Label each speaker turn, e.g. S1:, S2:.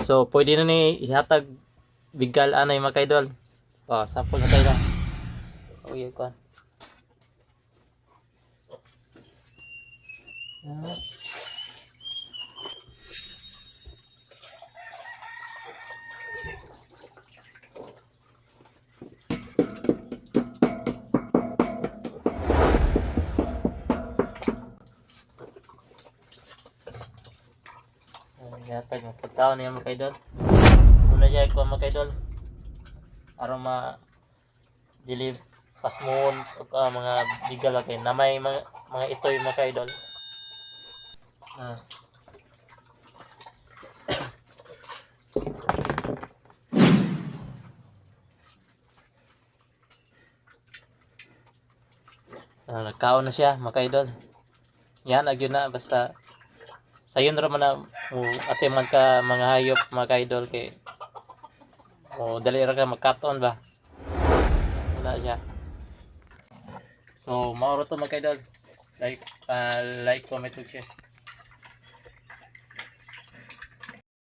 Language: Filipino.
S1: So pwede na ni ihatag bigal anay mga kaidol. Sample na tayo na. Uy, ko. Ihatag mo. Pagtaon niya mga kaidol. Muna siya ko mga kaidol. Aron ma-deliver pasmon mga bigal kay na may mga itoy mga kaidol. Nagkaon na siya mga kaidol. Yan agyo na basta sayon ra man na ate man ka mga hayop mga kaidol kay dali ra ka magkaton ba. Wala siya. So, mauro to mga kaidol. Like, comment, share.